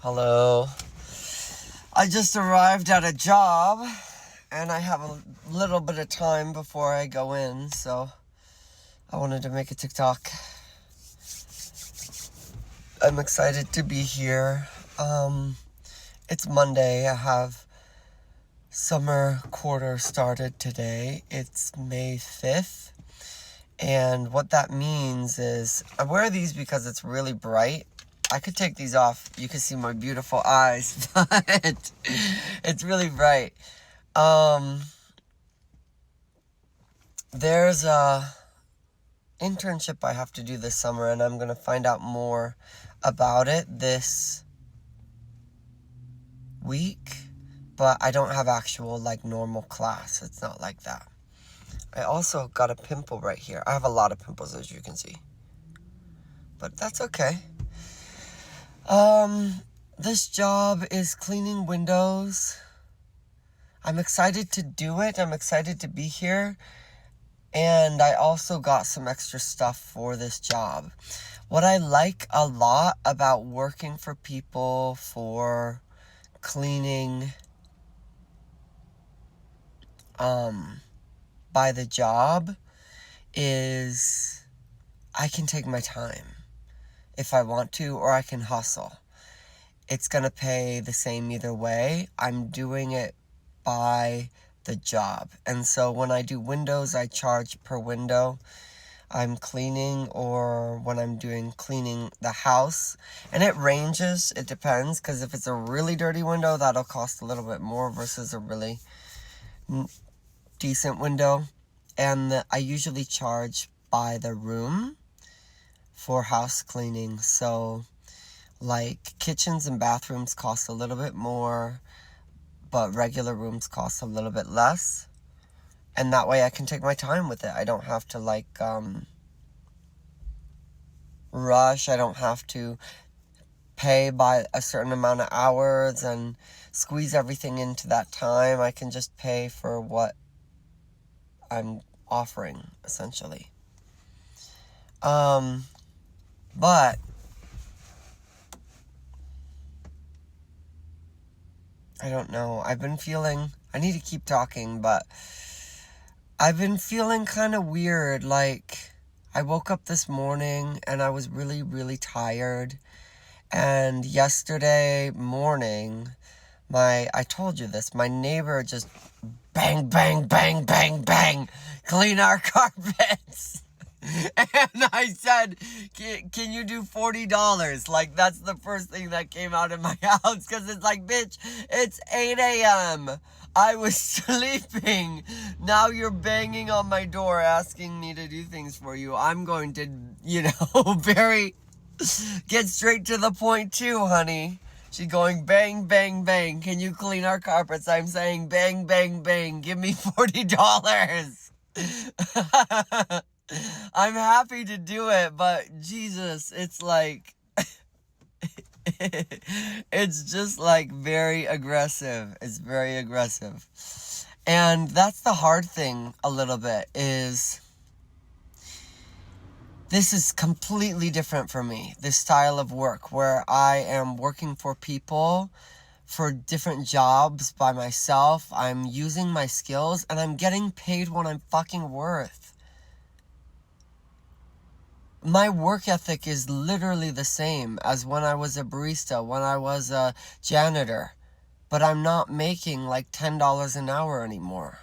Hello. I just arrived at a job and I have a little bit of time before I go in, so I wanted to make a TikTok. I'm excited to be here. It's Monday. I have summer quarter started today. It's May 5th. And what that means is I wear these because it's really bright. I could take these off. You can see my beautiful eyes, but it's really bright. There's a internship I have to do this summer, and I'm going to find out more about it this week, but I don't have actual, normal class. It's not like that. I also got a pimple right here. I have a lot of pimples, as you can see, but that's okay. This job is cleaning windows. I'm excited to do it. I'm excited to be here. And I also got some extra stuff for this job. What I like a lot about working for people for cleaning by the job is I can take my time if I want to, or I can hustle. It's going to pay the same either way. I'm doing it by the job. And so when I do windows, I charge per window I'm cleaning, or when I'm doing cleaning the house. And it ranges. It depends, because if it's a really dirty window, that'll cost a little bit more versus a really decent window. And I usually charge by the room for house cleaning. So kitchens and bathrooms cost a little bit more, but regular rooms cost a little bit less. And that way I can take my time with it. I don't have to rush. I don't have to pay by a certain amount of hours and squeeze everything into that time. I can just pay for what I'm offering, essentially. But I don't know. I need to keep talking, but I've been feeling kind of weird. I woke up this morning and I was really, really tired. And yesterday morning, I told you this, my neighbor just bang, bang, bang, bang, bang, clean our carpets. And I said, can you do $40? That's the first thing that came out of my house, because it's bitch, it's 8 a.m. I was sleeping. Now you're banging on my door asking me to do things for you. I'm going to, get straight to the point too, honey. She's going bang, bang, bang. Can you clean our carpets? I'm saying bang, bang, bang. Give me $40. I'm happy to do it, but Jesus, it's it's just very aggressive. It's very aggressive. And that's the hard thing a little bit, is this is completely different for me, this style of work where I am working for people for different jobs by myself. I'm using my skills and I'm getting paid what I'm fucking worth. My work ethic is literally the same as when I was a barista, when I was a janitor. But I'm not making $10 an hour anymore.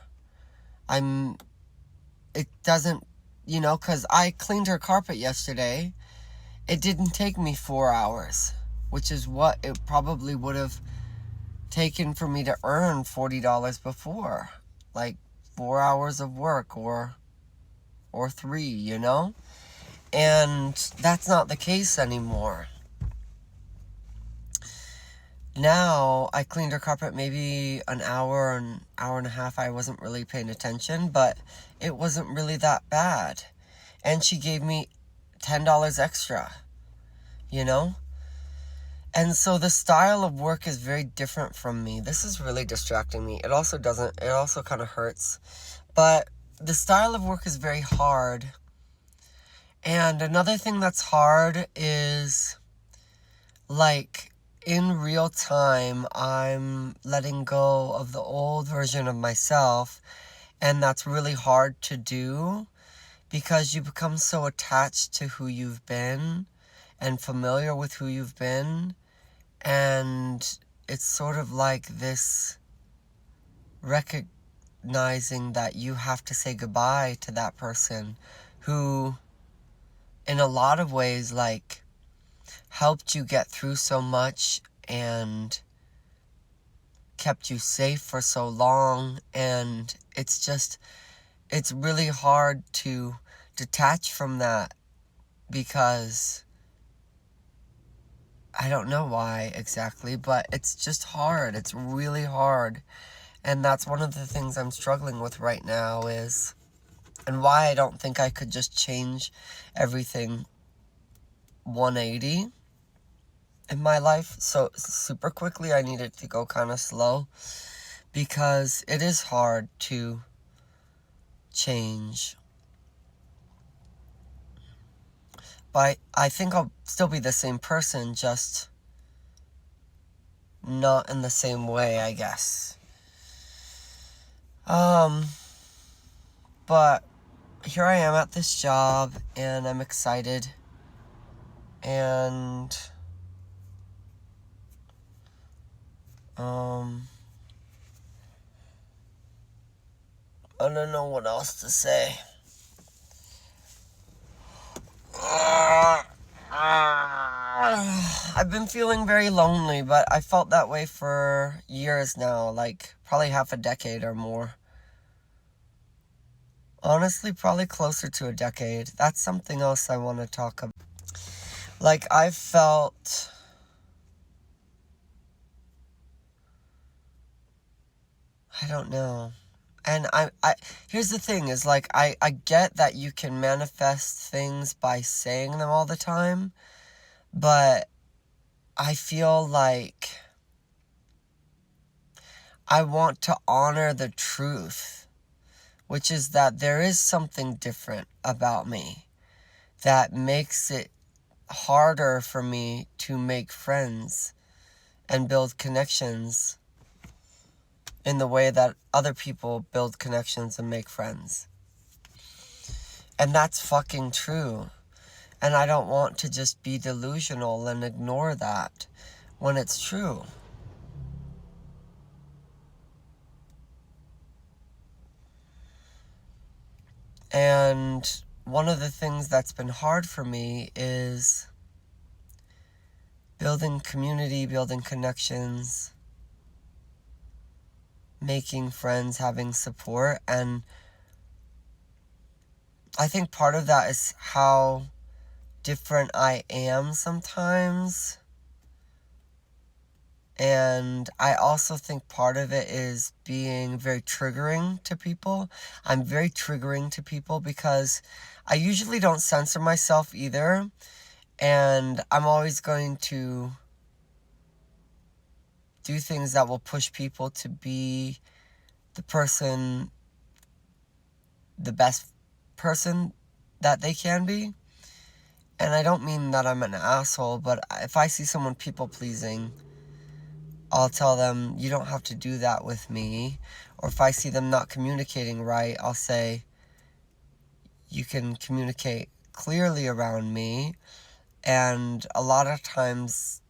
It doesn't, because I cleaned her carpet yesterday. It didn't take me 4 hours, which is what it probably would have taken for me to earn $40 before. 4 hours of work or 3, And that's not the case anymore. Now, I cleaned her carpet maybe an hour and a half. I wasn't really paying attention, but it wasn't really that bad. And she gave me $10 extra, And so the style of work is very different from me. This is really distracting me. It also kind of hurts. But the style of work is very hard. And another thing that's hard is in real time, I'm letting go of the old version of myself, and that's really hard to do because you become so attached to who you've been and familiar with who you've been, and it's sort of like this recognizing that you have to say goodbye to that person who, in a lot of ways, like, helped you get through so much and kept you safe for so long. And it's really hard to detach from that because I don't know why exactly, but it's just hard. It's really hard. And that's one of the things I'm struggling with right now is, and why I don't think I could just change everything 180 in my life so super quickly. I need it to go kind of slow because it is hard to change. But I think I'll still be the same person, just not in the same way, I guess. But here I am at this job, and I'm excited, and I don't know what else to say. I've been feeling very lonely, but I felt that way for years now, like probably half a decade or more. Honestly, probably closer to a decade. That's something else I want to talk about. Like, I felt... I don't know. And I here's the thing is, like, I get that you can manifest things by saying them all the time, but I feel like I want to honor the truth, which is that there is something different about me that makes it harder for me to make friends and build connections in the way that other people build connections and make friends. And that's fucking true. And I don't want to just be delusional and ignore that when it's true. And one of the things that's been hard for me is building community, building connections, making friends, having support. And I think part of that is how different I am sometimes. And I also think part of it is being very triggering to people. I'm very triggering to people because I usually don't censor myself either. And I'm always going to do things that will push people to be the best person that they can be. And I don't mean that I'm an asshole, but if I see someone people pleasing, I'll tell them, you don't have to do that with me. Or if I see them not communicating right, I'll say, you can communicate clearly around me. And a lot of times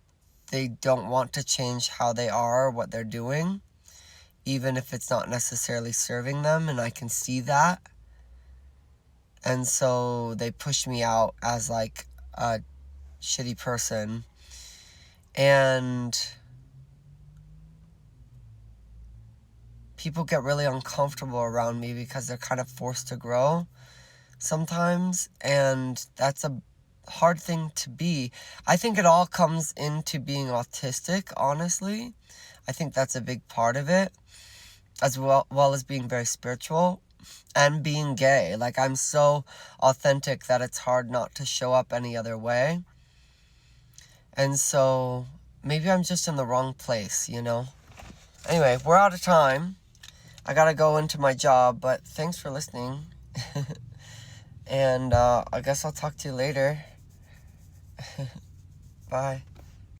they don't want to change how they are or what they're doing, even if it's not necessarily serving them, and I can see that. And so they push me out as like a shitty person. And people get really uncomfortable around me because they're kind of forced to grow sometimes. And that's a hard thing to be. I think it all comes into being autistic, honestly. I think that's a big part of it, as well as being very spiritual and being gay. Like, I'm so authentic that it's hard not to show up any other way. And so maybe I'm just in the wrong place, you know? Anyway, we're out of time. I gotta go into my job, but thanks for listening. And I guess I'll talk to you later. Bye.